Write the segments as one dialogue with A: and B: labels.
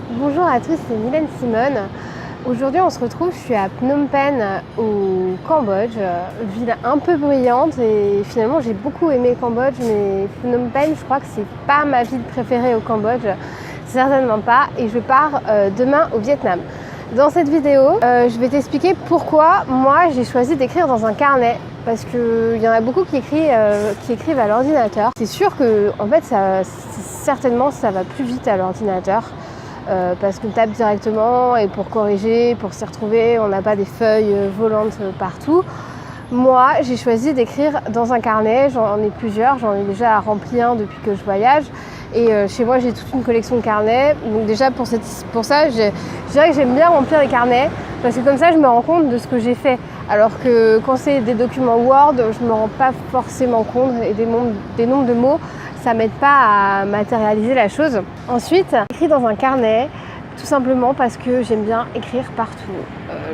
A: Bonjour à tous, c'est Mylène Simone. Aujourd'hui on se retrouve, je suis à Phnom Penh au Cambodge, ville un peu bruyante et finalement j'ai beaucoup aimé le Cambodge, mais Phnom Penh je crois que c'est pas ma ville préférée au Cambodge, certainement pas, et je pars demain au Vietnam. Dans cette vidéo, je vais t'expliquer pourquoi moi j'ai choisi d'écrire dans un carnet. Parce qu'il y en a beaucoup qui écrivent à l'ordinateur. C'est sûr que en fait, certainement ça va plus vite à l'ordinateur. Parce qu'on tape directement et pour corriger, pour s'y retrouver, on n'a pas des feuilles volantes partout. Moi, j'ai choisi d'écrire dans un carnet, j'en ai plusieurs, j'en ai déjà rempli un depuis que je voyage. Et chez moi, j'ai toute une collection de carnets. Donc déjà, pour ça, je dirais que j'aime bien remplir les carnets parce que comme ça, je me rends compte de ce que j'ai fait. Alors que quand c'est des documents Word, je ne me rends pas forcément compte et des nombres de mots, ça m'aide pas à matérialiser la chose. Ensuite, j'écris dans un carnet, tout simplement parce que j'aime bien écrire partout.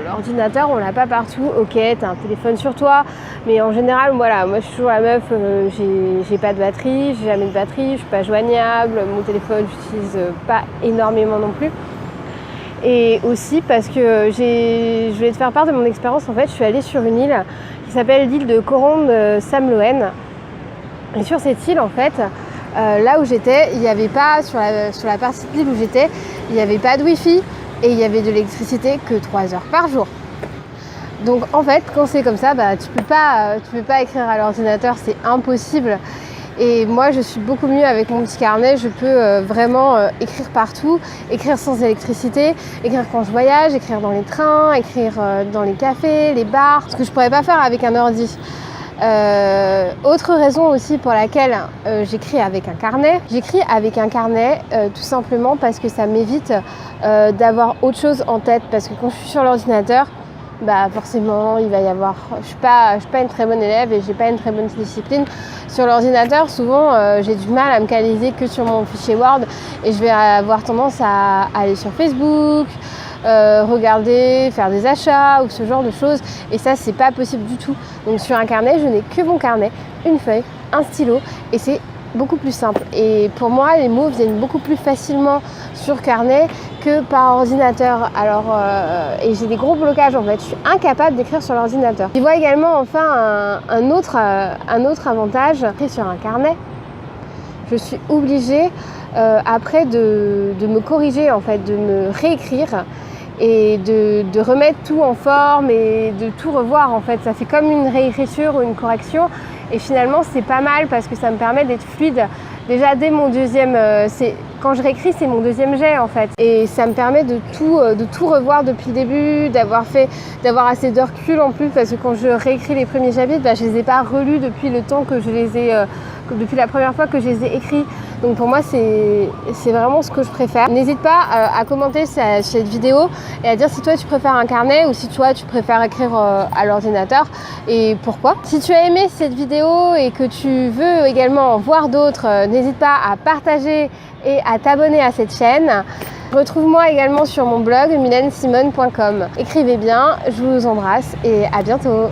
A: L'ordinateur, on l'a pas partout. Ok, t'as un téléphone sur toi, mais en général, voilà, moi je suis toujours la meuf, j'ai pas de batterie, j'ai jamais de batterie, je suis pas joignable, mon téléphone, j'utilise pas énormément non plus. Et aussi parce que je vais te faire part de mon expérience. En fait, je suis allée sur une île qui s'appelle l'île de Korong Sam Loen. Et sur cette île, en fait, là où j'étais, il n'y avait pas, sur la partie de l'île où j'étais, il n'y avait pas de wifi et il y avait de l'électricité que 3 heures par jour. Donc en fait, quand c'est comme ça, tu peux pas écrire à l'ordinateur, c'est impossible. Et moi, je suis beaucoup mieux avec mon petit carnet. Je peux vraiment écrire partout, écrire sans électricité, écrire quand je voyage, écrire dans les trains, écrire dans les cafés, les bars, ce que je pourrais pas faire avec un ordi. Autre raison aussi pour laquelle j'écris avec un carnet. J'écris avec un carnet tout simplement parce que ça m'évite d'avoir autre chose en tête. Parce que quand je suis sur l'ordinateur, forcément il va y avoir... Je suis pas une très bonne élève et j'ai pas une très bonne discipline. Sur l'ordinateur, souvent j'ai du mal à me canaliser que sur mon fichier Word et je vais avoir tendance à aller sur Facebook, regarder, faire des achats ou ce genre de choses, et ça c'est pas possible du tout. Donc sur un carnet, je n'ai que mon carnet, une feuille, un stylo, et c'est beaucoup plus simple. Et pour moi, les mots viennent beaucoup plus facilement sur carnet que par ordinateur. Alors, et j'ai des gros blocages en fait. Je suis incapable d'écrire sur l'ordinateur. Je vois également enfin un autre avantage. Écrire sur un carnet, je suis obligée après de me corriger en fait, de me réécrire et de remettre tout en forme et de tout revoir en fait. Ça fait comme une réécriture ou une correction. Et finalement, c'est pas mal parce que ça me permet d'être fluide. Déjà, dès mon deuxième... quand je réécris, c'est mon deuxième jet, en fait. Et ça me permet de tout revoir depuis le début, d'avoir assez de recul en plus. Parce que quand je réécris les premiers chapitres, je les ai pas relus depuis le temps que je les ai... depuis la première fois que je les ai écrits. Donc pour moi, c'est vraiment ce que je préfère. N'hésite pas à commenter cette vidéo et à dire si toi tu préfères un carnet ou si toi tu préfères écrire à l'ordinateur et pourquoi. Si tu as aimé cette vidéo et que tu veux également en voir d'autres, n'hésite pas à partager et à t'abonner à cette chaîne. Retrouve-moi également sur mon blog mylensimone.com. Écrivez bien, je vous embrasse et à bientôt.